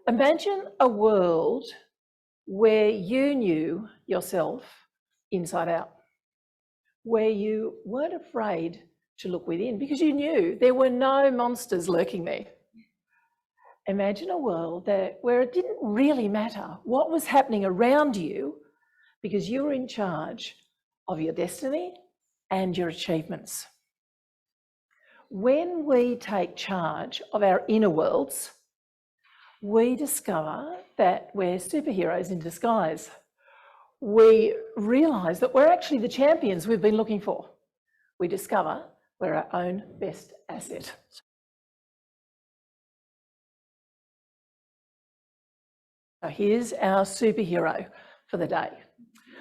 Imagine a world where you knew yourself inside out, where you weren't afraid to look within because you knew there were no monsters lurking there. Imagine a world where it didn't really matter what was happening around you because you were in charge of your destiny and your achievements. When we take charge of our inner worlds, we discover that we're superheroes in disguise. We realise that we're actually the champions we've been looking for. We discover we're our own best asset. So here's our superhero for the day.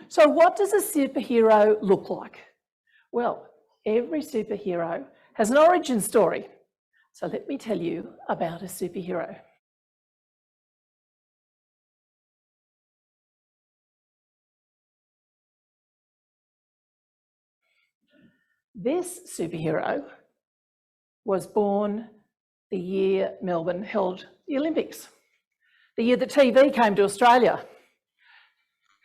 So what does a superhero look like? Well, every superhero has an origin story. So let me tell you about a superhero. This superhero was born the year Melbourne held the Olympics, the year that TV came to Australia.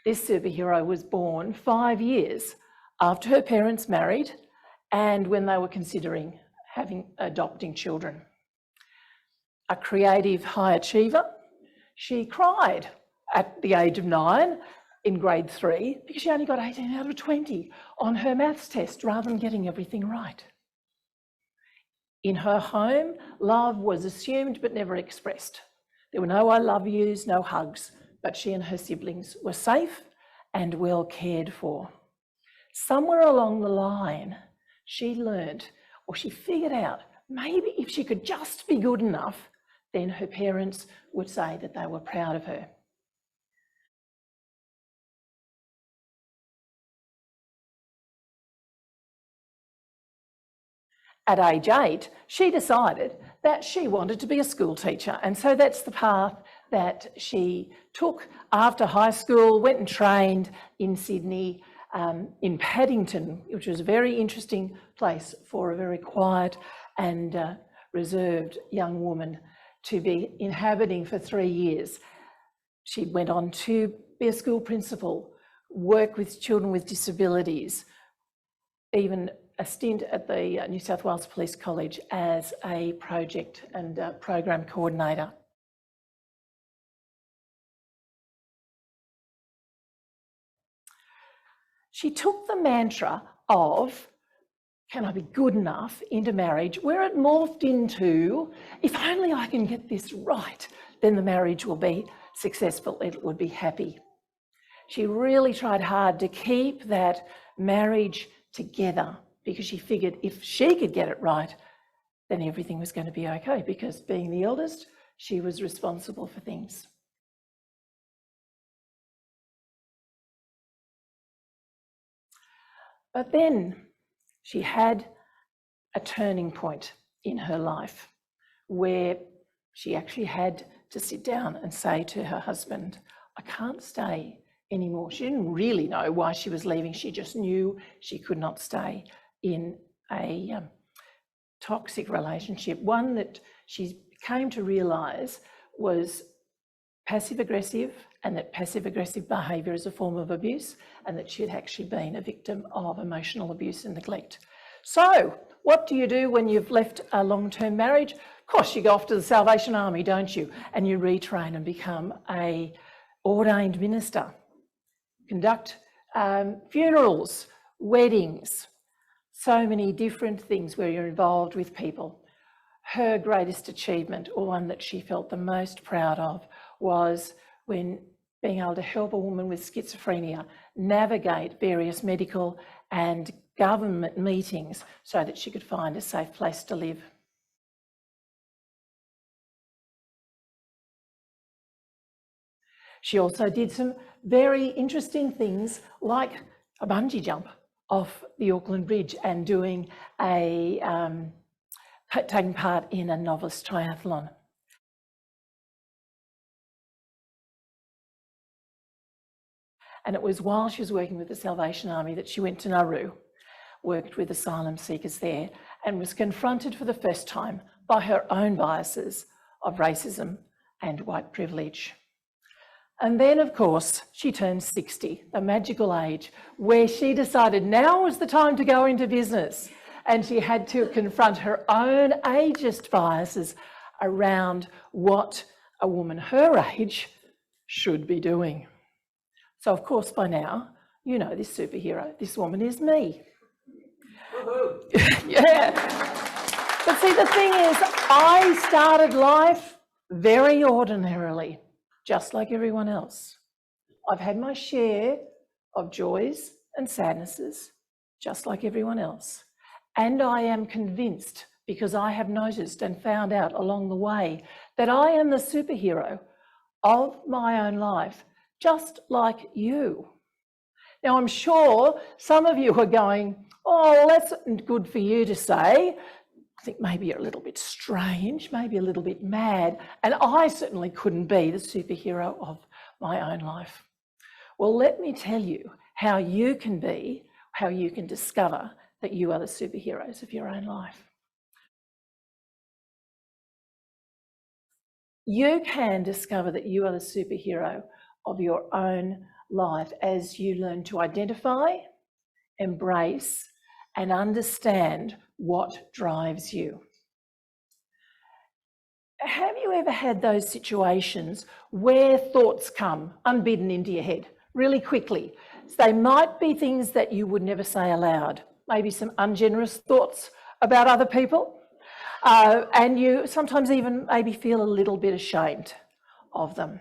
This superhero was born 5 years after her parents married and when they were considering adopting children. A creative high achiever, she cried at the age of 9 in grade 3 because she only got 18 out of 20 on her maths test rather than getting everything right. In her home, love was assumed but never expressed. There were no I love yous, no hugs, but she and her siblings were safe and well cared for. Somewhere along the line, she learned, or she figured out, maybe if she could just be good enough, then her parents would say that they were proud of her. At age 8, she decided that she wanted to be a school teacher, and so that's the path that she took after high school, went and trained in Sydney, in Paddington, which was a very interesting place for a very quiet and reserved young woman to be inhabiting for 3 years. She went on to be a school principal, work with children with disabilities, even a stint at the New South Wales Police College as a project and program coordinator. She took the mantra of, can I be good enough, into marriage, where it morphed into, if only I can get this right, then the marriage will be successful, it would be happy. She really tried hard to keep that marriage together because she figured if she could get it right, then everything was going to be okay, because being the eldest, she was responsible for things. But then she had a turning point in her life where she actually had to sit down and say to her husband, I can't stay anymore. She didn't really know why she was leaving. She just knew she could not stay in a toxic relationship, one that she came to realise was passive-aggressive, and that passive-aggressive behaviour is a form of abuse, and that she had actually been a victim of emotional abuse and neglect. So what do you do when you've left a long-term marriage? Of course, you go off to the Salvation Army, don't you? And you retrain and become a ordained minister, conduct funerals, weddings, so many different things where you're involved with people. Her greatest achievement, or one that she felt the most proud of, was when being able to help a woman with schizophrenia navigate various medical and government meetings so that she could find a safe place to live. She also did some very interesting things like a bungee jump off the Auckland Bridge and doing taking part in a novice triathlon. And it was while she was working with the Salvation Army that she went to Nauru, worked with asylum seekers there, and was confronted for the first time by her own biases of racism and white privilege. And then, of course, she turned 60, the magical age, where she decided now was the time to go into business. And she had to confront her own ageist biases around what a woman her age should be doing. So, of course, by now, you know this superhero. This woman is me. Yeah. But see, the thing is, I started life very ordinarily, just like everyone else. I've had my share of joys and sadnesses, just like everyone else. And I am convinced, because I have noticed and found out along the way, that I am the superhero of my own life, just like you. Now, I'm sure some of you are going, oh, well, that's good for you to say. I think maybe you're a little bit strange, maybe a little bit mad, and I certainly couldn't be the superhero of my own life. Well, let me tell you how you can be, how you can discover that you are the superheroes of your own life. You can discover that you are the superhero of your own life as you learn to identify, embrace, and understand what drives you. Have you ever had those situations where thoughts come unbidden into your head really quickly? They might be things that you would never say aloud, maybe some ungenerous thoughts about other people, and you sometimes even maybe feel a little bit ashamed of them.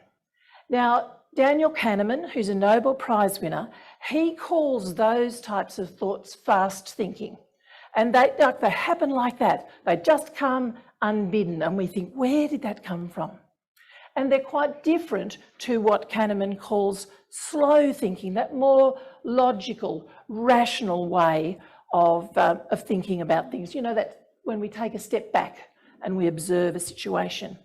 Now, Daniel Kahneman, who's a Nobel Prize winner, he calls those types of thoughts fast thinking. And they happen like that. They just come unbidden, and we think, where did that come from? And they're quite different to what Kahneman calls slow thinking, that more logical, rational way of thinking about things. You know, that when we take a step back and we observe a situation.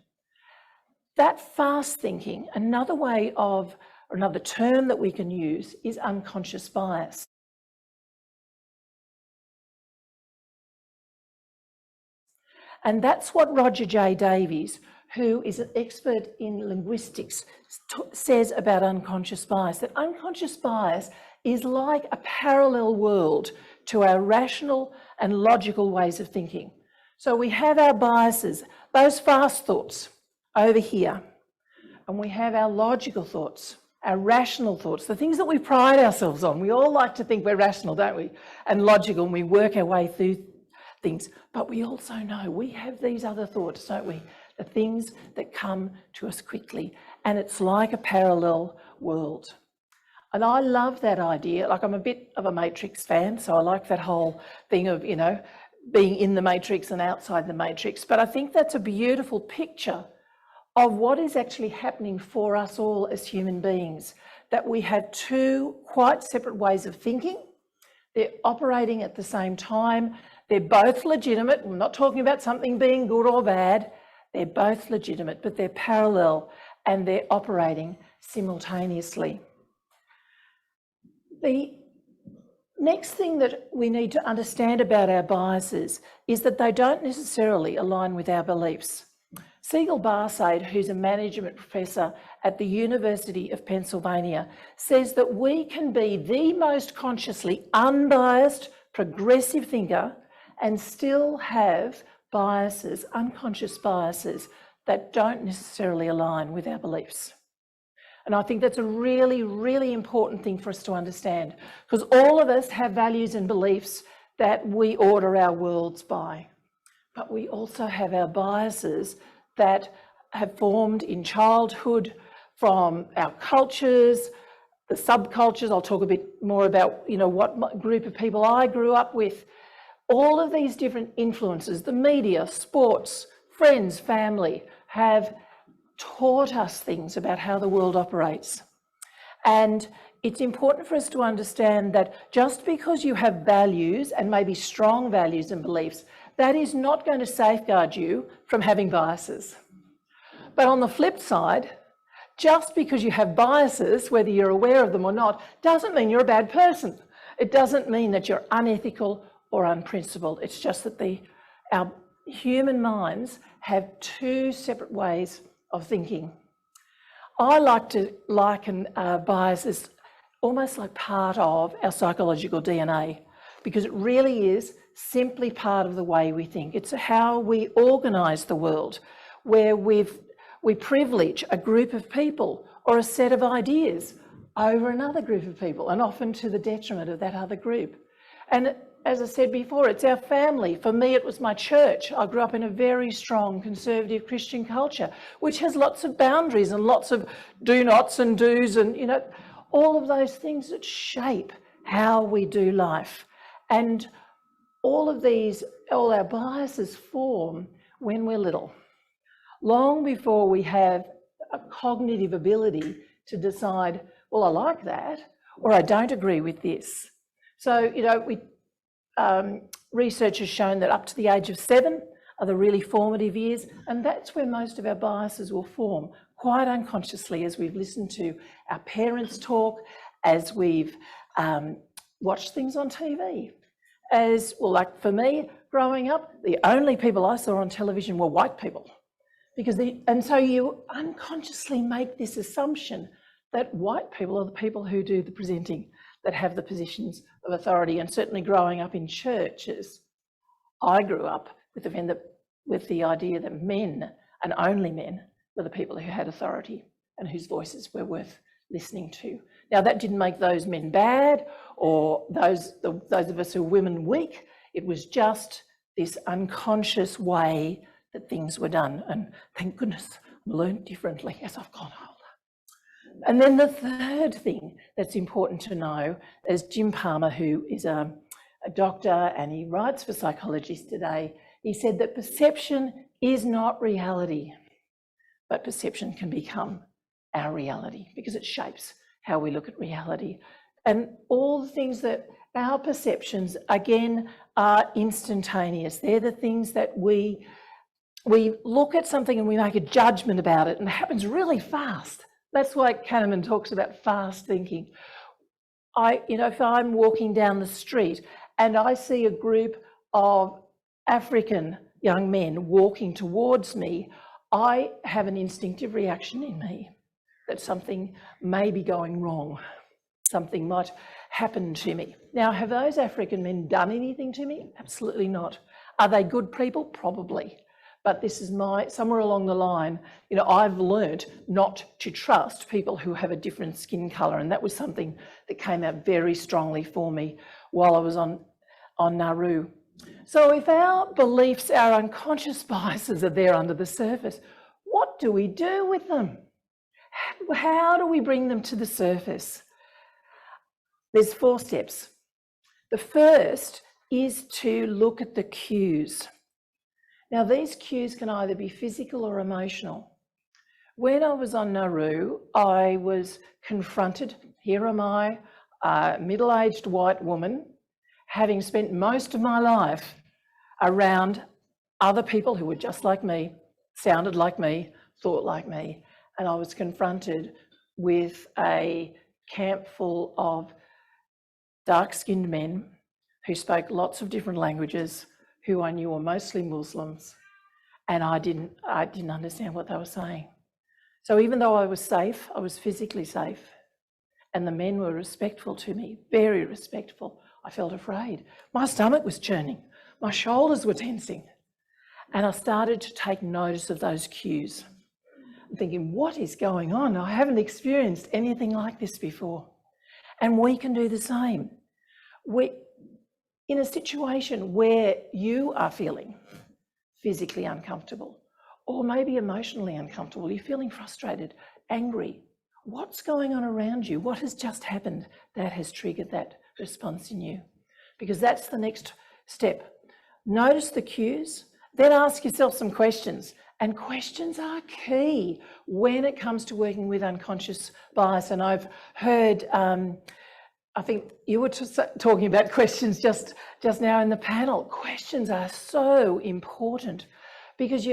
That fast thinking, another way of, or another term that we can use is unconscious bias. And that's what Roger J. Davies, who is an expert in linguistics, says about unconscious bias, that unconscious bias is like a parallel world to our rational and logical ways of thinking. So we have our biases, those fast thoughts over here, and we have our logical thoughts, our rational thoughts, the things that we pride ourselves on. We all like to think we're rational, don't we? And logical, and we work our way through things. But we also know we have these other thoughts, don't we? The things that come to us quickly. And it's like a parallel world. And I love that idea. Like, I'm a bit of a Matrix fan, so I like that whole thing of, you know, being in the Matrix and outside the Matrix. But I think that's a beautiful picture of what is actually happening for us all as human beings, that we have two quite separate ways of thinking. They're operating at the same time. They're both legitimate. We're not talking about something being good or bad. They're both legitimate, but they're parallel and they're operating simultaneously. The next thing that we need to understand about our biases is that they don't necessarily align with our beliefs. Siegel Barsade, who's a management professor at the University of Pennsylvania, says that we can be the most consciously unbiased, progressive thinker and still have biases, unconscious biases, that don't necessarily align with our beliefs. And I think that's a really, really important thing for us to understand, because all of us have values and beliefs that we order our worlds by. But we also have our biases that have formed in childhood from our cultures, the subcultures. I'll talk a bit more about, you know, what group of people I grew up with. All of these different influences, the media, sports, friends, family, have taught us things about how the world operates. And it's important for us to understand that just because you have values, and maybe strong values and beliefs, that is not going to safeguard you from having biases. But on the flip side, just because you have biases, whether you're aware of them or not, doesn't mean you're a bad person. It doesn't mean that you're unethical or unprincipled. It's just that our human minds have two separate ways of thinking. I like to liken bias as almost like part of our psychological DNA, because it really is simply part of the way we think. It's how we organise the world, where we privilege a group of people or a set of ideas over another group of people, and often to the detriment of that other group. And as I said before, it's our family. For me, it was my church. I grew up in a very strong conservative Christian culture, which has lots of boundaries and lots of do nots and do's and, you know, all of those things that shape how we do life. And all our biases form when we're little, long before we have a cognitive ability to decide, well, I like that, or I don't agree with this. So, you know, research has shown that up to the age of 7 are the really formative years, and that's where most of our biases will form, quite unconsciously, as we've listened to our parents talk, as we've watched things on TV. As well, like for me, growing up, the only people I saw on television were white people, and so you unconsciously make this assumption that white people are the people who do the presenting, that have the positions of authority. And certainly growing up in churches, I grew up with the idea that men, and only men, were the people who had authority and whose voices were worth listening to. Now, that didn't make those men bad, or those of us who were women weak. It was just this unconscious way that things were done. And thank goodness I've learned differently as I've gone older. And then the third thing that's important to know is Jim Palmer, who is a doctor and he writes for Psychologist Today. He said that perception is not reality, but perception can become our reality because it shapes how we look at reality. And all the things that our perceptions, again, are instantaneous. They're the things that we look at something and we make a judgment about it, and it happens really fast. That's why Kahneman talks about fast thinking. If I'm walking down the street and I see a group of African young men walking towards me, I have an instinctive reaction in me that something may be going wrong. Something might happen to me. Now, have those African men done anything to me? Absolutely not. Are they good people? Probably. But this is somewhere along the line, you know, I've learnt not to trust people who have a different skin colour, and that was something that came out very strongly for me while I was on Nauru. So if our beliefs, our unconscious biases are there under the surface, what do we do with them? How do we bring them to the surface? There's 4 steps. The first is to look at the cues. Now, these cues can either be physical or emotional. When I was on Nauru, I was confronted, here am I, a middle-aged white woman, having spent most of my life around other people who were just like me, sounded like me, thought like me, and I was confronted with a camp full of dark-skinned men who spoke lots of different languages, who I knew were mostly Muslims, and I didn't understand what they were saying. So even though I was safe, I was physically safe, and the men were respectful to me, very respectful, I felt afraid. My stomach was churning, my shoulders were tensing, and I started to take notice of those cues. I'm thinking, what is going on? I haven't experienced anything like this before. And we can do the same. In a situation where you are feeling physically uncomfortable, or maybe emotionally uncomfortable, you're feeling frustrated, angry, what's going on around you? What has just happened that has triggered that response in you? Because that's the next step. Notice the cues, then ask yourself some questions. And questions are key when it comes to working with unconscious bias. And I've heard, I think you were talking about questions just now in the panel. Questions are so important because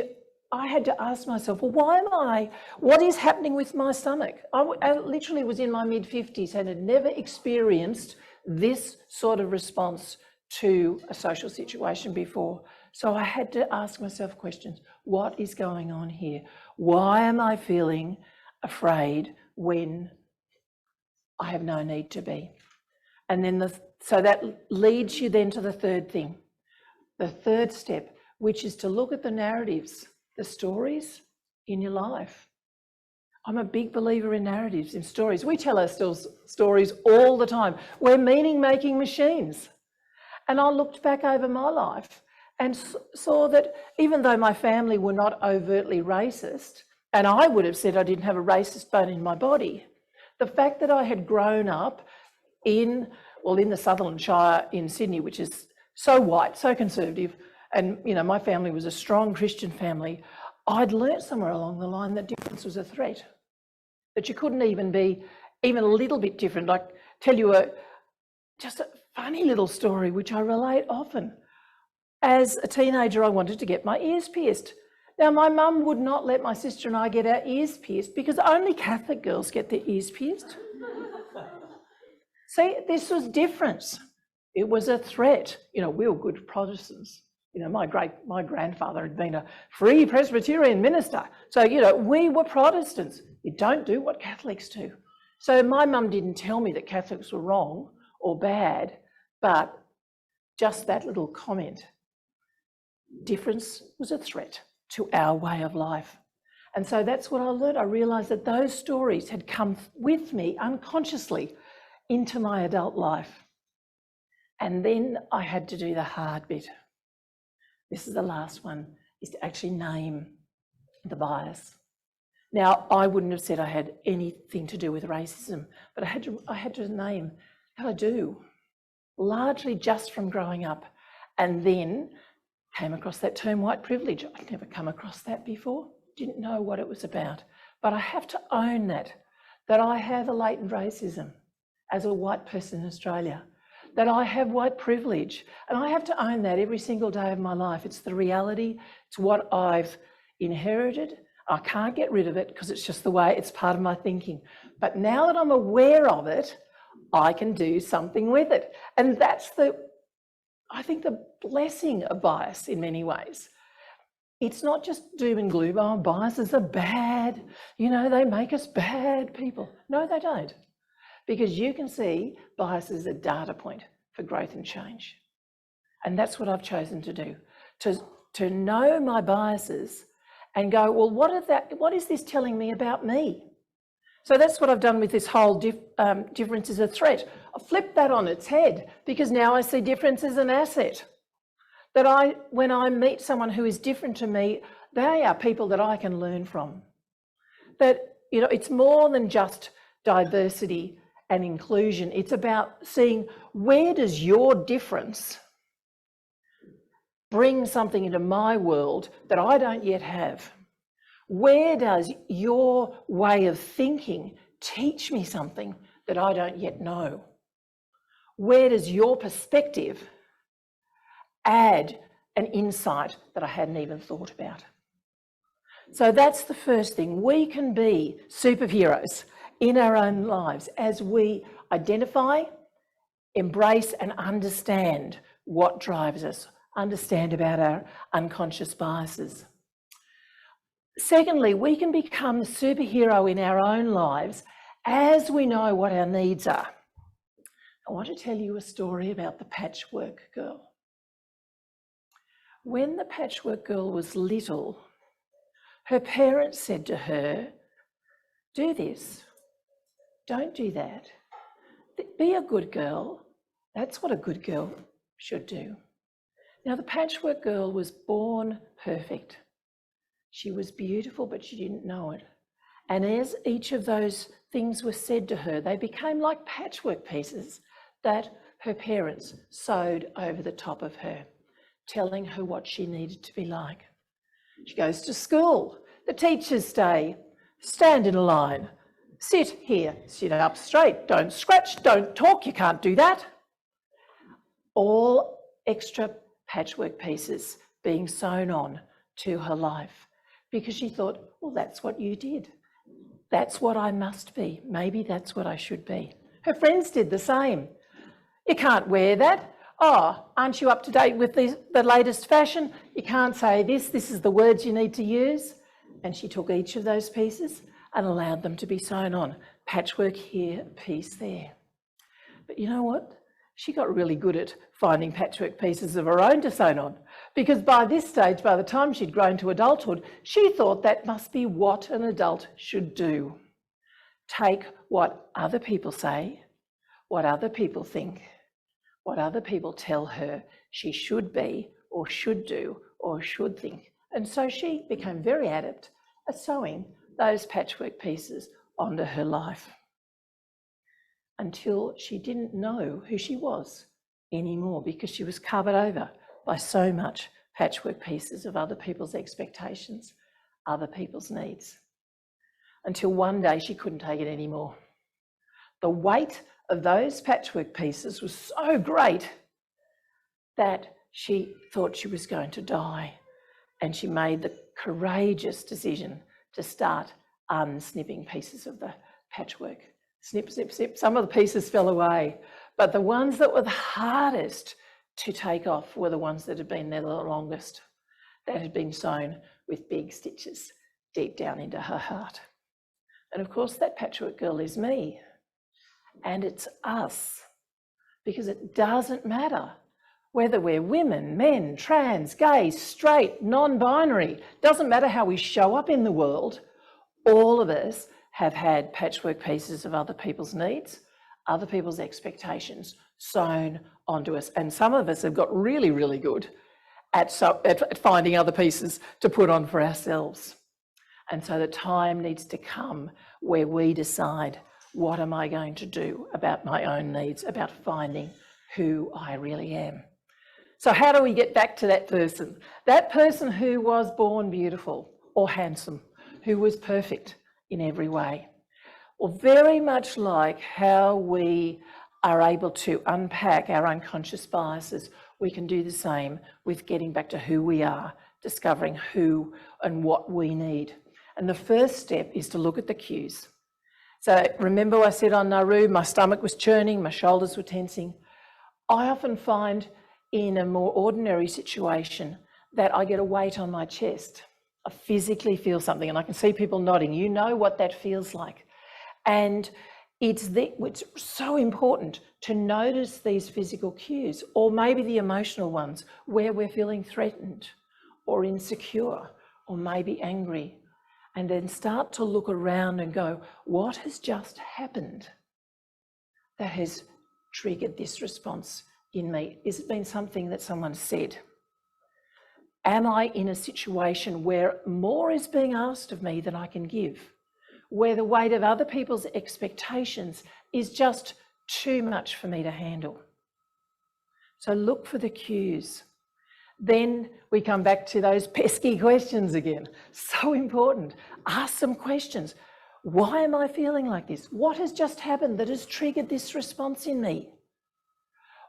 I had to ask myself, well, what is happening with my stomach? I literally was in my mid-50s and had never experienced this sort of response to a social situation before. So I had to ask myself questions. What is going on here? Why am I feeling afraid when I have no need to be? And then so that leads you then to the third thing, the third step, which is to look at the narratives, the stories in your life. I'm a big believer in narratives, in stories. We tell ourselves stories all the time. We're meaning-making machines. And I looked back over my life and saw that even though my family were not overtly racist, and I would have said I didn't have a racist bone in my body, the fact that I had grown up in the Sutherland Shire in Sydney, which is so white, so conservative, and my family was a strong Christian family, I'd learnt somewhere along the line that difference was a threat, that you couldn't even be even a little bit different. Like, tell you just a funny little story, which I relate often. As a teenager, I wanted to get my ears pierced. Now, my mum would not let my sister and I get our ears pierced because only Catholic girls get their ears pierced. See, this was difference. It was a threat. We were good Protestants. My grandfather had been a free Presbyterian minister. So, we were Protestants. You don't do what Catholics do. So my mum didn't tell me that Catholics were wrong or bad, but just that little comment. Difference was a threat to our way of life. And so that's what I learned. I realised that those stories had come with me unconsciously into my adult life. And then I had to do the hard bit. This is the last one, is to actually name the bias. Now, I wouldn't have said I had anything to do with racism, but I had to name how I do, largely just from growing up, and then came across that term white privilege. I'd never come across that before, didn't know what it was about, but I have to own that I have a latent racism as a white person in Australia, that I have white privilege, and I have to own that every single day of my life. It's the reality, it's what I've inherited. I can't get rid of it because it's just the way, it's part of my thinking. But now that I'm aware of it, I can do something with it. And that's I think the blessing of bias in many ways. It's not just doom and gloom. Oh, biases are bad. They make us bad people. No, they don't. Because you can see bias as a data point for growth and change. And that's what I've chosen to do, to know my biases and go, well, what is this telling me about me? So that's what I've done with this whole difference is a threat. I've flipped that on its head because now I see difference as an asset. That when I meet someone who is different to me, they are people that I can learn from. That, it's more than just diversity and inclusion. It's about seeing where does your difference bring something into my world that I don't yet have? Where does your way of thinking teach me something that I don't yet know? Where does your perspective add an insight that I hadn't even thought about? So that's the first thing. We can be superheroes in our own lives as we identify, embrace and understand what drives us, understand about our unconscious biases. Secondly, we can become a superhero in our own lives as we know what our needs are. I want to tell you a story about the patchwork girl. When the patchwork girl was little, her parents said to her, do this, don't do that, be a good girl. That's what a good girl should do. Now, the patchwork girl was born perfect. She was beautiful, but she didn't know it. And as each of those things were said to her, they became like patchwork pieces that her parents sewed over the top of her, telling her what she needed to be like. She goes to school. The teachers say, stand in a line, sit here, sit up straight, don't scratch, don't talk, you can't do that. All extra patchwork pieces being sewn on to her life because she thought, well, that's what you did. That's what I must be. Maybe that's what I should be. Her friends did the same. You can't wear that. oh, aren't you up to date with the latest fashion? You can't say this is the words you need to use. And she took each of those pieces and allowed them to be sewn on. Patchwork here, piece there. But you know what? She got really good at finding patchwork pieces of her own to sew on, because by this stage, by the time she'd grown to adulthood, she thought that must be what an adult should do. Take what other people say, what other people think, what other people tell her she should be or should do or should think. And so she became very adept at sewing those patchwork pieces onto her life, until she didn't know who she was anymore, because she was covered over by so much patchwork pieces of other people's expectations, other people's needs. Until one day she couldn't take it anymore. The weight of those patchwork pieces was so great that she thought she was going to die, and she made the courageous decision to start unsnipping pieces of the patchwork. Snip, snip, snip. Some of the pieces fell away, but the ones that were the hardest to take off were the ones that had been there the longest, that had been sewn with big stitches deep down into her heart. And of course, that patchwork girl is me, and it's us, because it doesn't matter whether we're women, men, trans, gay, straight, non-binary, doesn't matter how we show up in the world. All of us have had patchwork pieces of other people's needs, other people's expectations sewn onto us. And some of us have got really, really good at finding other pieces to put on for ourselves. And so the time needs to come where we decide, what am I going to do about my own needs, about finding who I really am? So how do we get back to that person who was born beautiful or handsome, who was perfect in every way? Well, very much like how we are able to unpack our unconscious biases, we can do the same with getting back to who we are, discovering who and what we need. And the first step is to look at the cues. So remember I said on Nauru, my stomach was churning, my shoulders were tensing. I often find in a more ordinary situation that I get a weight on my chest. I physically feel something, and I can see people nodding. You know what that feels like. And it's so important to notice these physical cues, or maybe the emotional ones, where we're feeling threatened or insecure or maybe angry, and then start to look around and go, what has just happened that has triggered this response in me? Has it been something that someone said? Am I in a situation where more is being asked of me than I can give? Where the weight of other people's expectations is just too much for me to handle? So look for the cues. Then we come back to those pesky questions again. So important. Ask some questions. Why am I feeling like this? What has just happened that has triggered this response in me?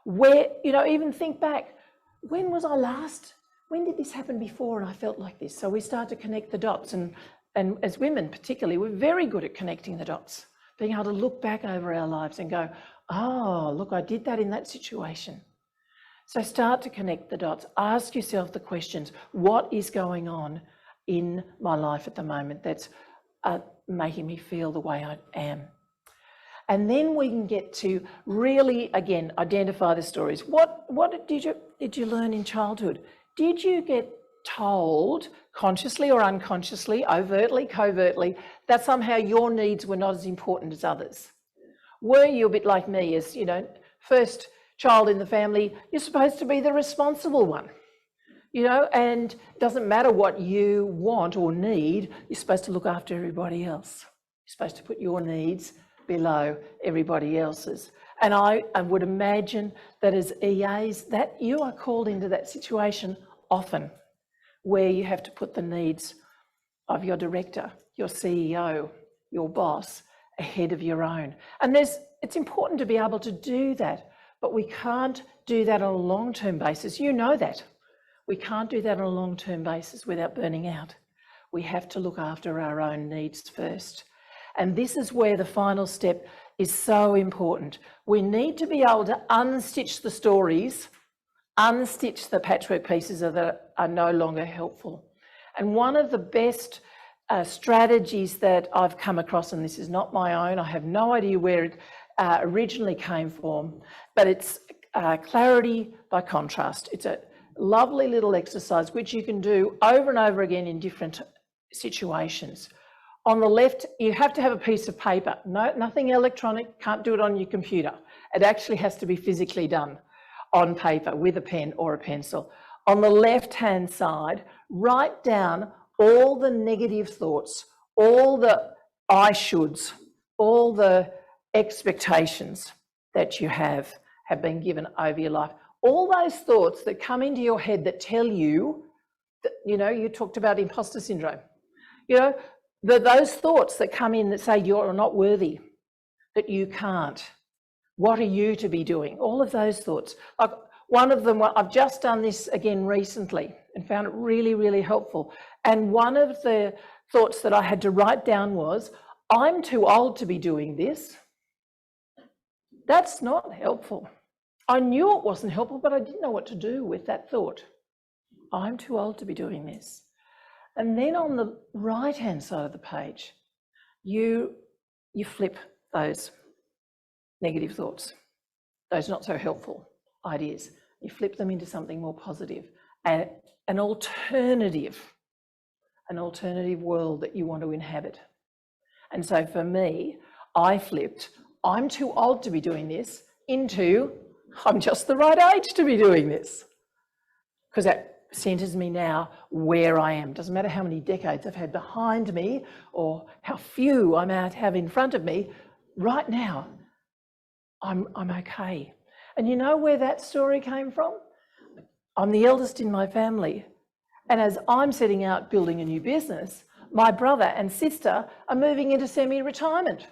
Where, even think back, when did this happen before and I felt like this? So we start to connect the dots, and as women particularly, we're very good at connecting the dots, being able to look back over our lives and go, oh, look, I did that in that situation. So start to connect the dots. Ask yourself the questions, what is going on in my life at the moment that's making me feel the way I am? And then we can get to really, again, identify the stories. What did you learn in childhood? Did you get told, consciously or unconsciously, overtly, covertly, that somehow your needs were not as important as others? Were you a bit like me, as first child in the family, you're supposed to be the responsible one, and it doesn't matter what you want or need, you're supposed to look after everybody else. You're supposed to put your needs below everybody else's. And I would imagine that as EAs, that you are called into that situation often, where you have to put the needs of your director, your CEO, your boss ahead of your own. And it's important to be able to do that, but we can't do that on a long-term basis. You know that. We can't do that on a long-term basis without burning out. We have to look after our own needs first. And this is where the final step is so important. We need to be able to unstitch the stories, unstitch the patchwork pieces that are no longer helpful. And one of the best strategies that I've come across, and this is not my own, I have no idea where it originally came from, but it's clarity by contrast. It's a lovely little exercise which you can do over and over again in different situations. On the left, you have to have a piece of paper. No, nothing electronic, can't do it on your computer. It actually has to be physically done on paper with a pen or a pencil. On the left-hand side, write down all the negative thoughts, all the I shoulds, all the expectations that you have been given over your life. All those thoughts that come into your head that tell you that, you know, you talked about imposter syndrome. You know, those thoughts that come in that say you're not worthy, that you can't. What are you to be doing? All of those thoughts. Like one of them, I've just done this again recently and found it really, really helpful. And one of the thoughts that I had to write down was, I'm too old to be doing this. That's not helpful. I knew it wasn't helpful, but I didn't know what to do with that thought. I'm too old to be doing this. And then on the right-hand side of the page, you flip those negative thoughts, those not so helpful ideas. You flip them into something more positive, and an alternative world that you want to inhabit. And so for me, I flipped, I'm too old to be doing this, into I'm just the right age to be doing this. Because that centres me now where I am. Doesn't matter how many decades I've had behind me or how few I might have in front of me, right now, I'm okay. And you know where that story came from? I'm the eldest in my family. And as I'm setting out building a new business, my brother and sister are moving into semi-retirement.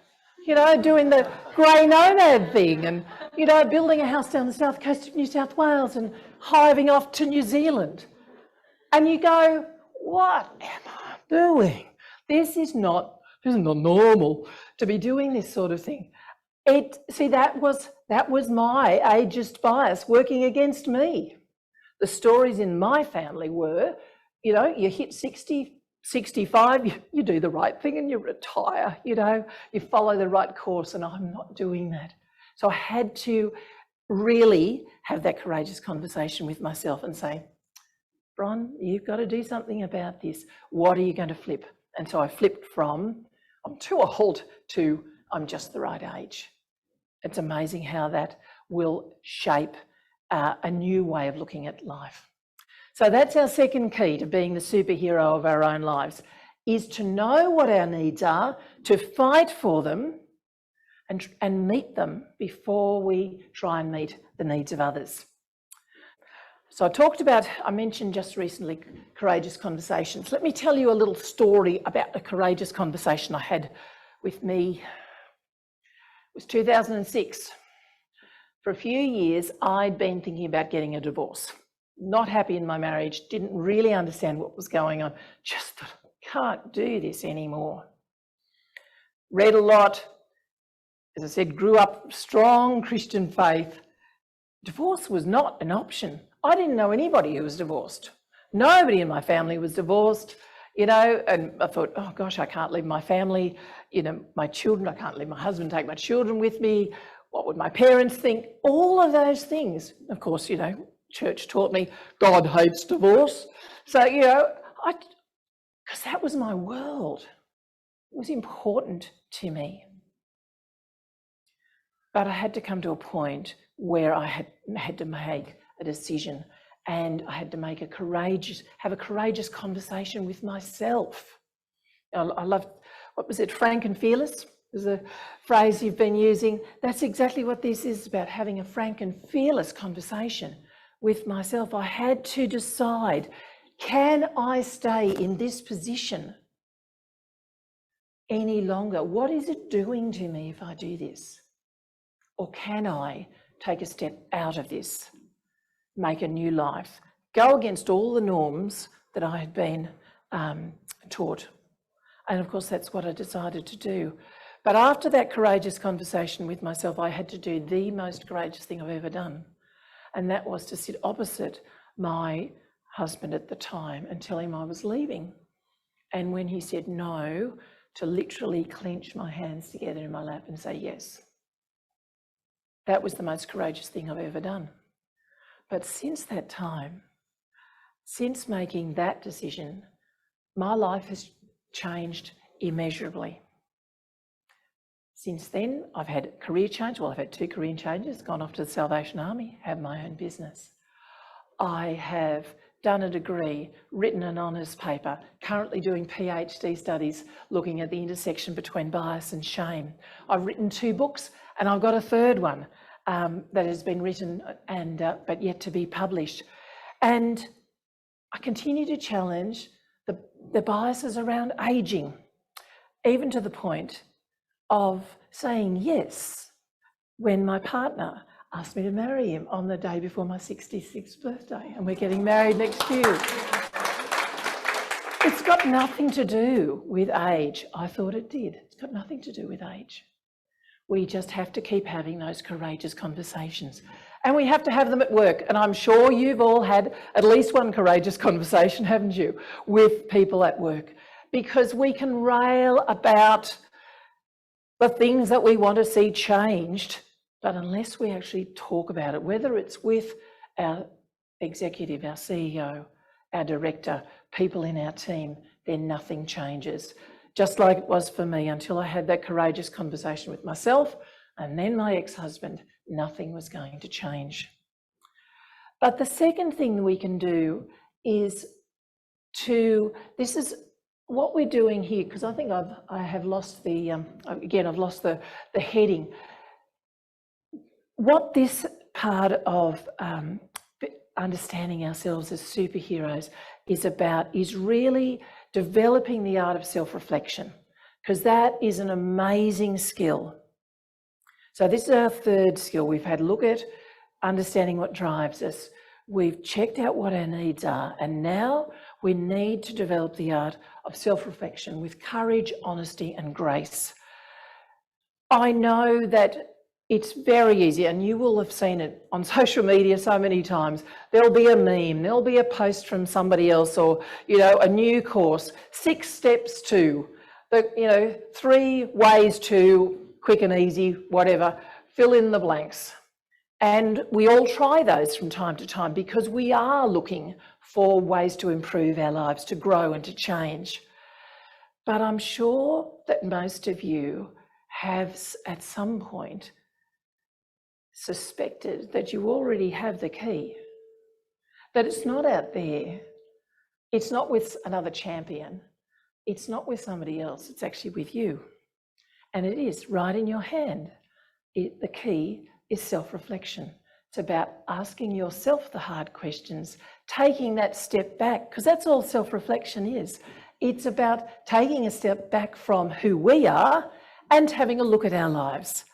You know, doing the grey nomad thing and, you know, building a house down the south coast of New South Wales and hiving off to New Zealand. And you go, what am I doing? This is not normal to be doing this sort of thing. See, that was my ageist bias working against me. The stories in my family were, you know, you hit 60, 65, you do the right thing and you retire, you know, you follow the right course, and I'm not doing that. So I had to really have that courageous conversation with myself and say, Bron, you've got to do something about this. What are you going to flip? And so I flipped from I'm too old to I'm just the right age. It's amazing how that will shape a new way of looking at life. So that's our second key to being the superhero of our own lives, is to know what our needs are, to fight for them and meet them before we try and meet the needs of others. So I mentioned just recently courageous conversations. Let me tell you a little story about a courageous conversation I had with me. It was 2006. For a few years, I'd been thinking about getting a divorce. Not happy in my marriage, didn't really understand what was going on. Just thought, I can't do this anymore. Read a lot. As I said, grew up strong Christian faith. Divorce was not an option. I didn't know anybody who was divorced. Nobody in my family was divorced, you know, and I thought, oh gosh, I can't leave my family, you know, my children, I can't leave my husband, take my children with me. What would my parents think? All of those things. Of course, you know, church taught me God hates divorce. So, you know, because that was my world. It was important to me. But I had to come to a point where I had to make a decision, and I had to have a courageous conversation with myself. I love, what was it, frank and fearless? Is a phrase you've been using. That's exactly what this is about, having a frank and fearless conversation with myself. I had to decide, can I stay in this position any longer? What is it doing to me if I do this? Or can I take a step out of this, make a new life, go against all the norms that I had been taught? And of course, that's what I decided to do. But after that courageous conversation with myself, I had to do the most courageous thing I've ever done. And that was to sit opposite my husband at the time and tell him I was leaving. And when he said no, to literally clench my hands together in my lap and say yes. That was the most courageous thing I've ever done. But since that time, since making that decision, my life has changed immeasurably. Since then, I've had career change. Well, I've had 2 career changes, gone off to the Salvation Army, have my own business. I have done a degree, written an honours paper, currently doing PhD studies looking at the intersection between bias and shame. I've written 2 books and I've got a 3rd one that has been written and but yet to be published. And I continue to challenge the biases around ageing, even to the point of saying yes when my partner asked me to marry him on the day before my 66th birthday, and we're getting married next year. It's got nothing to do with age. I thought it did. It's got nothing to do with age. We just have to keep having those courageous conversations. And we have to have them at work. And I'm sure you've all had at least one courageous conversation, haven't you, with people at work? Because we can rail about the things that we want to see changed, but unless we actually talk about it, whether it's with our executive, our CEO, our director, people in our team, then nothing changes. Just like it was for me until I had that courageous conversation with myself and then my ex-husband, nothing was going to change. But the second thing we can do is this is what we're doing here, because I think I have lost the, again, I've lost the heading. What this part of understanding ourselves as superheroes is about is really developing the art of self-reflection, because that is an amazing skill. So this is our 3rd skill. We've had a look at understanding what drives us. We've checked out what our needs are, and now we need to develop the art of self-reflection with courage, honesty, and grace. I know that it's very easy, and you will have seen it on social media so many times. There'll be a meme, there'll be a post from somebody else, or, you know, a new course, 6 steps to, 3 ways to, quick and easy, whatever, fill in the blanks. And we all try those from time to time because we are looking for ways to improve our lives, to grow and to change. But I'm sure that most of you have at some point suspected that you already have the key, that it's not out there, it's not with another champion, it's not with somebody else, it's actually with you. And it is right in your hand. The key is self-reflection. It's about asking yourself the hard questions, taking that step back, because that's all self-reflection is. It's about taking a step back from who we are and having a look at our lives.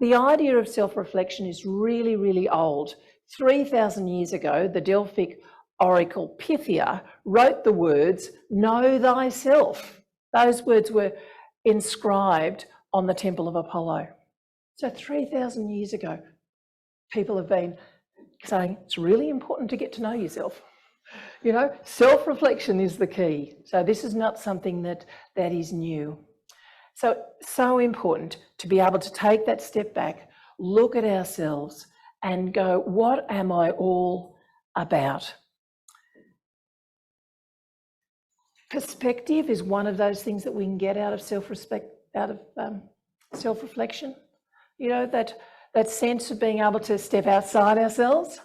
The idea of self-reflection is really, really old. 3,000 years ago, the Delphic oracle Pythia wrote the words, "Know thyself." Those words were inscribed on the Temple of Apollo. So 3,000 years ago, people have been saying it's really important to get to know yourself. You know, self-reflection is the key. So this is not something that is new. So important to be able to take that step back, look at ourselves and go, what am I all about? Perspective is one of those things that we can get out of self-reflection. You know, that sense of being able to step outside ourselves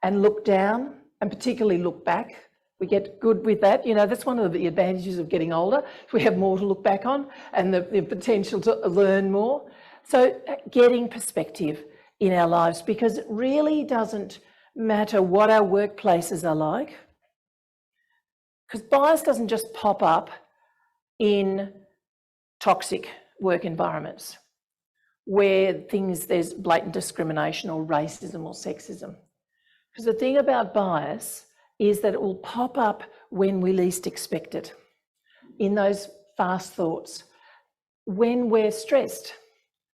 and look down, and particularly look back. We get good with that. You know, that's one of the advantages of getting older. We have more to look back on and the potential to learn more. So getting perspective in our lives, because it really doesn't matter what our workplaces are like, because bias doesn't just pop up in toxic work environments where there's blatant discrimination or racism or sexism. Because the thing about bias is that it will pop up when we least expect it, in those fast thoughts. when we're stressed,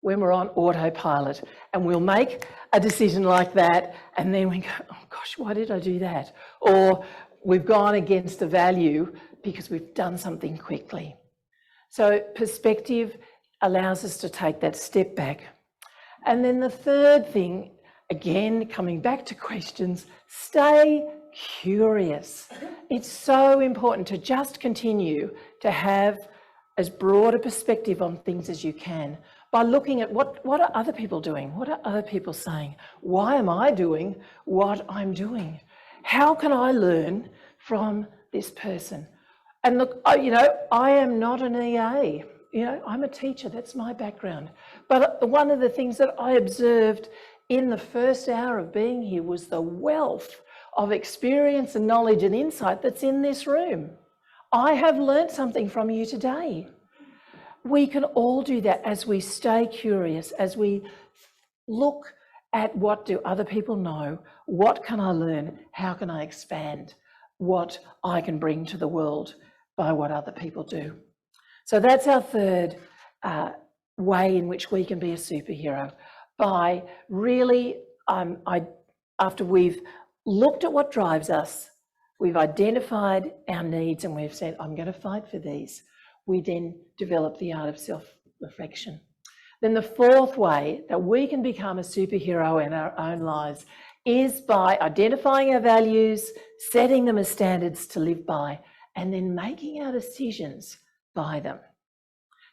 when we're on autopilot, and we'll make a decision like that, and then we go, oh gosh, why did I do that? Or we've gone against a value because we've done something quickly. So perspective allows us to take that step back. And then the third thing, again, coming back to questions, stay curious. It's so important to just continue to have as broad a perspective on things as you can by looking at what are other people doing? What are other people saying? Why am I doing what I'm doing? How can I learn from this person? And look, I am not an EA. I'm a teacher, that's my background. But one of the things that I observed in the first hour of being here was the wealth of experience and knowledge and insight that's in this room. I have learnt something from you today. We can all do that as we stay curious, as we look at what do other people know, what can I learn, how can I expand what I can bring to the world by what other people do. So that's our third way in which we can be a superhero, by really, after we've looked at what drives us, we've identified our needs and we've said, I'm going to fight for these. We then develop the art of self-reflection. Then the fourth way that we can become a superhero in our own lives is by identifying our values, setting them as standards to live by, and then making our decisions by them.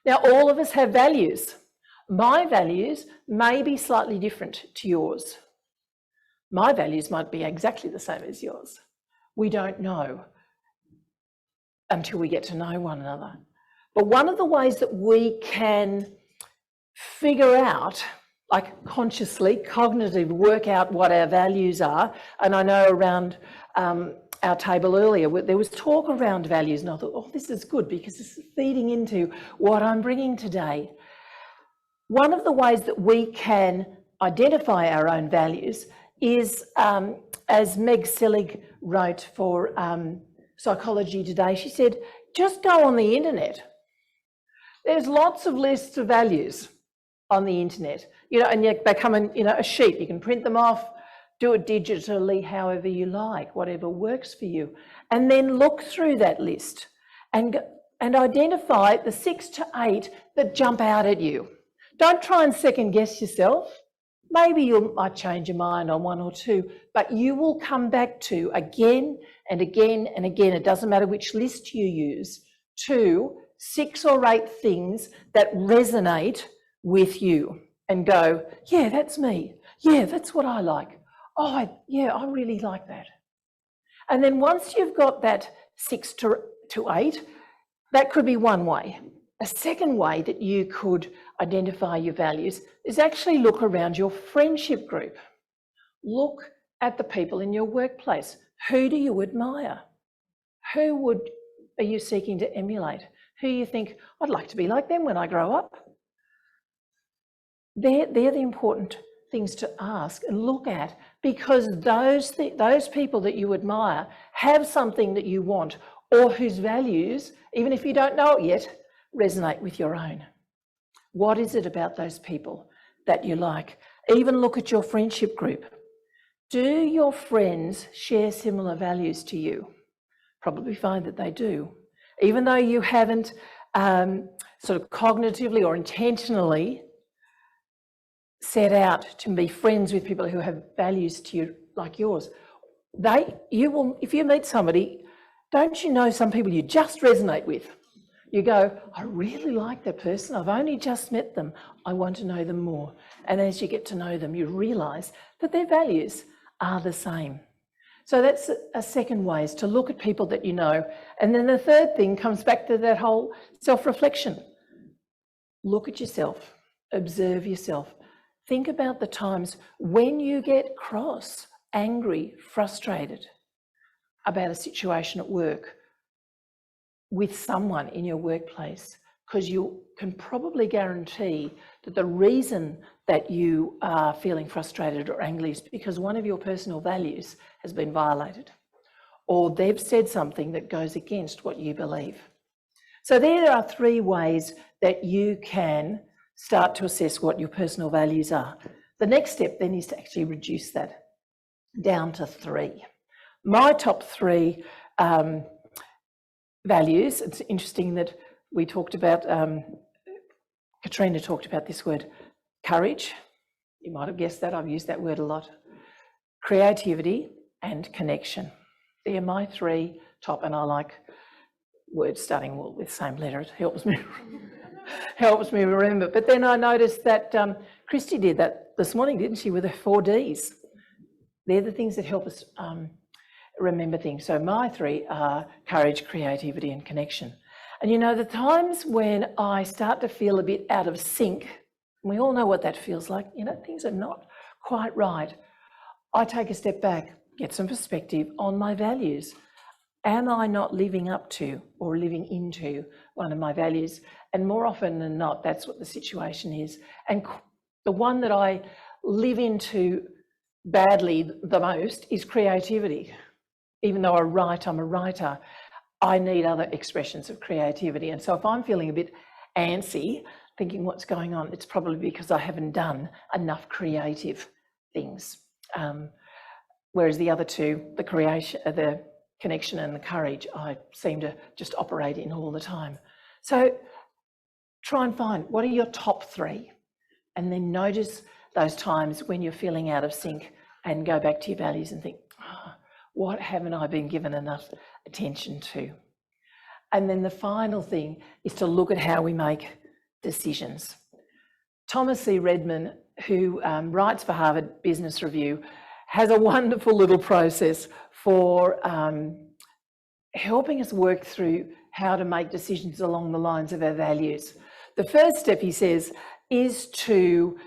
Now, all of us have values. My values may be slightly different to yours. My values might be exactly the same as yours. We don't know until we get to know one another. But one of the ways that we can figure out, like consciously, cognitively work out what our values are, and I know around our table earlier, there was talk around values, and I thought, oh, this is good because this is feeding into what I'm bringing today. One of the ways that we can identify our own values is, as Meg Selig wrote for Psychology Today, she said, just go on the internet. There's lots of lists of values on the internet, and they come in, a sheet. You can print them off, do it digitally, however you like, whatever works for you. And then look through that list and identify the 6 to 8 that jump out at you. Don't try and second guess yourself. Maybe you might change your mind on 1 or 2, but you will come back to again and again and again, it doesn't matter which list you use, to 6 or 8 things that resonate with you and go, yeah, that's me. Yeah, that's what I like. Oh, I really like that. And then once you've got that 6 to 8, that could be one way. A second way that you could identify your values is actually look around your friendship group. Look at the people in your workplace. Who do you admire? Who are you seeking to emulate? Who you think, I'd like to be like them when I grow up? They're the important things to ask and look at, because those people that you admire have something that you want, or whose values, even if you don't know it yet, resonate with your own. What is it about those people that you like? Even look at your friendship group. Do your friends share similar values to you? Probably find that they do. Even though you haven't sort of cognitively or intentionally set out to be friends with people who have values to you like yours, you will, if you meet somebody, don't you know some people you just resonate with? You go, I really like that person. I've only just met them. I want to know them more. And as you get to know them, you realise that their values are the same. So that's a second way, is to look at people that you know. And then the third thing comes back to that whole self-reflection. Look at yourself, observe yourself. Think about the times when you get cross, angry, frustrated about a situation at work with someone in your workplace, because you can probably guarantee that the reason that you are feeling frustrated or angry is because one of your personal values has been violated, or they've said something that goes against what you believe. So there are 3 ways that you can start to assess what your personal values are. The next step then is to actually reduce that down to 3. My top 3 values, it's interesting that we talked about, Katrina talked about this word, courage. You might have guessed that, I've used that word a lot. Creativity and connection. They're my 3 top, and I like words starting with the same letter. It helps me remember. But then I noticed that Christy did that this morning, didn't she, with her 4 Ds. They're the things that help us remember things. So my 3 are courage, creativity and connection. And you know, the times when I start to feel a bit out of sync, and we all know what that feels like, you know, things are not quite right. I take a step back, get some perspective on my values. Am I not living up to or living into one of my values? And more often than not, that's what the situation is. And the one that I live into badly the most is creativity. Even though I'm a writer, I need other expressions of creativity. And so if I'm feeling a bit antsy, thinking what's going on, it's probably because I haven't done enough creative things. Whereas the other 2, the connection and the courage, I seem to just operate in all the time. So try and find what are your top 3, and then notice those times when you're feeling out of sync and go back to your values and think, what haven't I been given enough attention to? And then the final thing is to look at how we make decisions. Thomas C. Redman, who writes for Harvard Business Review, has a wonderful little process for helping us work through how to make decisions along the lines of our values. The first step, he says, is to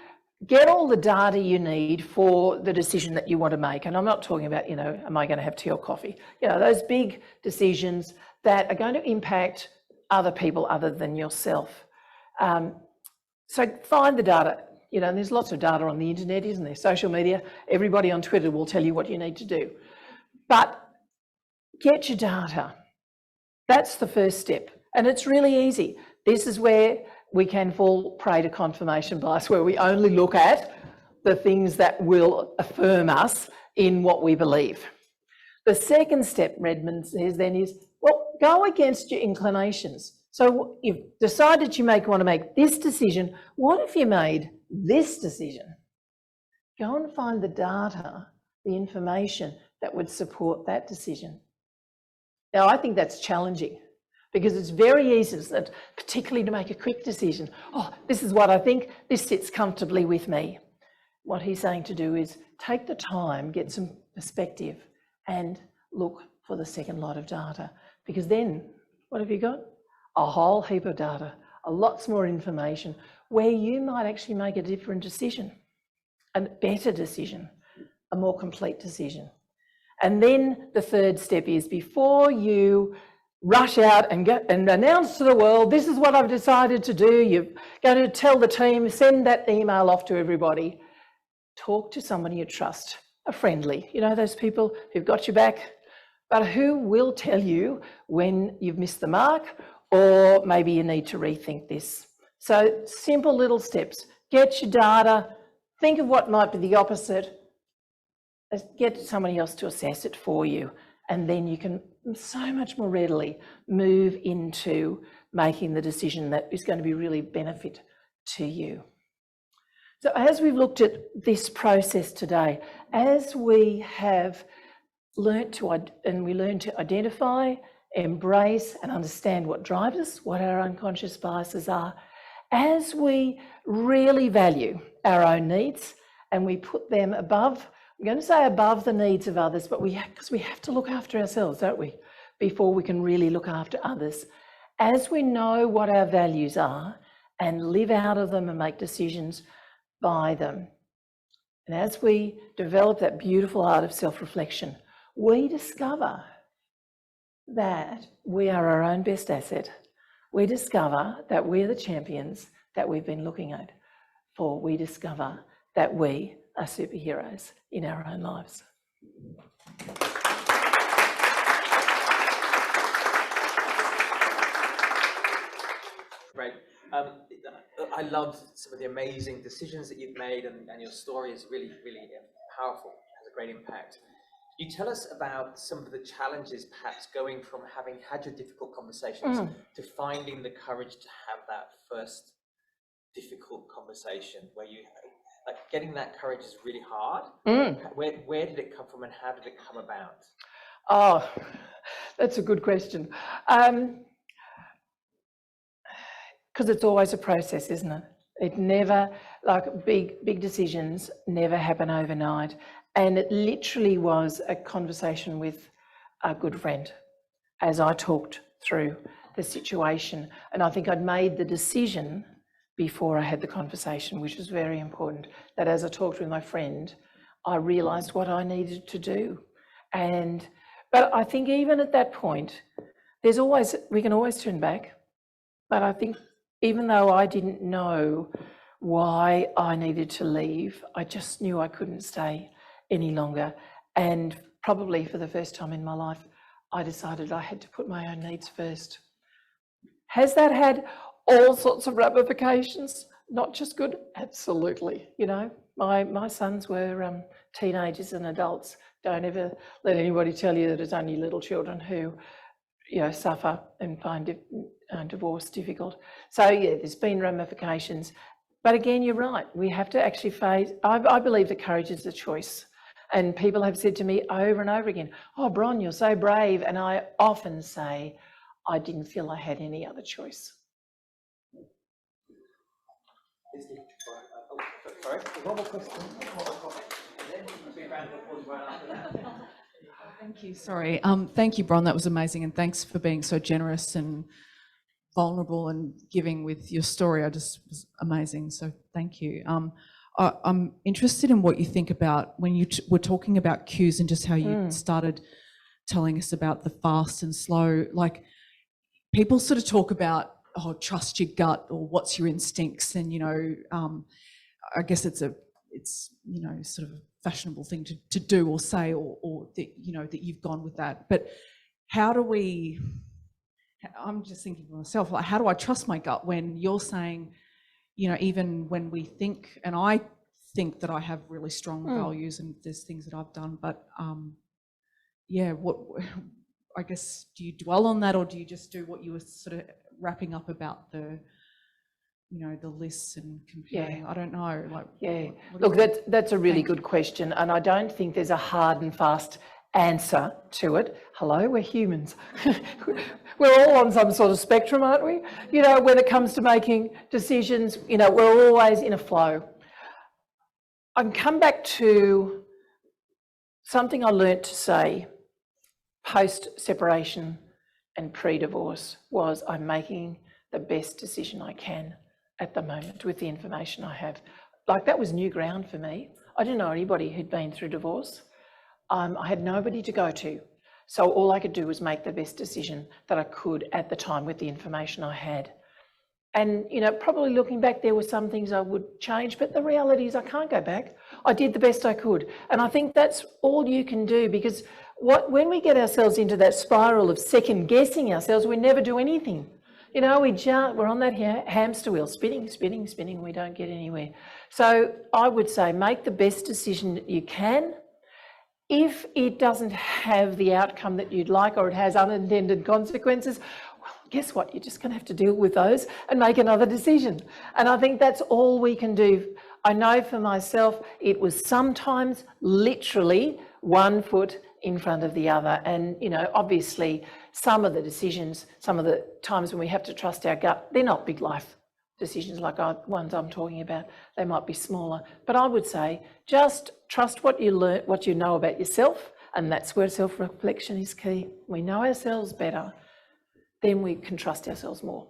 get all the data you need for the decision that you want to make. And I'm not talking about, you know, am I going to have tea or coffee? You know, those big decisions that are going to impact other people other than yourself. So find the data. You know, and there's lots of data on the internet, isn't there? Social media, everybody on Twitter will tell you what you need to do. But get your data. That's the first step. And it's really easy. This is where we can fall prey to confirmation bias, where we only look at the things that will affirm us in what we believe. The second step, Redmond says then, is, well, go against your inclinations. So you've decided you want to make this decision. What if you made this decision? Go and find the data, the information that would support that decision. Now, I think that's challenging because it's very easy, particularly to make a quick decision. Oh, this is what I think, this sits comfortably with me. What he's saying to do is take the time, get some perspective and look for the second lot of data, because then what have you got? A whole heap of data, lots more information where you might actually make a different decision, a better decision, a more complete decision. And then the third step is, before you rush out and announce to the world, this is what I've decided to do, you're going to tell the team, send that email off to everybody, talk to somebody you trust, a friendly, you know, those people who've got your back, but who will tell you when you've missed the mark or maybe you need to rethink this. So simple little steps. Get your data, think of what might be the opposite, get somebody else to assess it for you, and then you can so much more readily move into making the decision that is going to be really benefit to you. So as we've looked at this process today, as we have learnt to identify, embrace and understand what drives us, what our unconscious biases are, as we really value our own needs and we put them above, I'm going to say above the needs of others, but because we have to look after ourselves, don't we, before we can really look after others. As we know what our values are and live out of them and make decisions by them, and as we develop that beautiful art of self-reflection, we discover that we are our own best asset. We discover that we're the champions that we've been looking at for. We discover that we are superheroes in our own lives. Great. I love some of the amazing decisions that you've made, and your story is really, really powerful, has a great impact. You tell us about some of the challenges, perhaps going from having had your difficult conversations to finding the courage to have that first difficult conversation, where you, like, getting that courage is really hard. Where did it come from, and how did it come about? Oh, that's a good question. Because it's always a process, isn't it? It never, like big decisions never happen overnight. And it literally was a conversation with a good friend as I talked through the situation. And I think I'd made the decision before I had the conversation, which was very important, that as I talked with my friend, I realised what I needed to do. But I think even at that point, we can always turn back. But I think even though I didn't know why I needed to leave, I just knew I couldn't stay any longer. And probably for the first time in my life, I decided I had to put my own needs first. Has that had all sorts of ramifications? Not just good? Absolutely. You know, my sons were teenagers and adults. Don't ever let anybody tell you that it's only little children who, you know, suffer and find divorce difficult. So yeah, there's been ramifications. But again, you're right. We have to actually face, I believe that courage is a choice. And people have said to me over and over again, "Oh, Bron, you're so brave." And I often say, I didn't feel I had any other choice. Sorry, one more question. Thank you. Sorry. Thank you, Bron. That was amazing, and thanks for being so generous and vulnerable and giving with your story. I just was amazing. So thank you. I'm interested in what you think about when you were talking about cues and just how you started telling us about the fast and slow. Like, people sort of talk about, oh, trust your gut, or what's your instincts, and you know, I guess it's you know, sort of a fashionable thing to do or say, or that, you know, that you've gone with that. But how do we? I'm just thinking for myself, like, how do I trust my gut when you're saying, you know, even when we think, and I think that I have really strong values and there's things that I've done, but yeah, I guess, do you dwell on that, or do you just do what you were sort of wrapping up about the, you know, the lists and comparing? Yeah. I don't know. Like, yeah. Look, that's a really good question, and I don't think there's a hard and fast answer to it. Hello, we're humans. We're all on some sort of spectrum, aren't we? You know, when it comes to making decisions, you know, we're always in a flow. I can come back to something I learnt to say post-separation and pre-divorce was, I'm making the best decision I can at the moment with the information I have. Like, that was new ground for me. I didn't know anybody who'd been through divorce. I had nobody to go to. So all I could do was make the best decision that I could at the time with the information I had. And, you know, probably looking back, there were some things I would change, but the reality is I can't go back. I did the best I could. And I think that's all you can do, because when we get ourselves into that spiral of second guessing ourselves, we never do anything. You know, we're on that hamster wheel, spinning, spinning, spinning, we don't get anywhere. So I would say make the best decision that you can. If it doesn't have the outcome that you'd like, or it has unintended consequences, well, guess what? You're just going to have to deal with those and make another decision. And I think that's all we can do. I know for myself, it was sometimes literally one foot in front of the other. And, you know, obviously some of the decisions, some of the times when we have to trust our gut, they're not big life decisions like ones I'm talking about. They might be smaller. But I would say just trust what you learn, what you know about yourself, and that's where self-reflection is key. We know ourselves better, then we can trust ourselves more.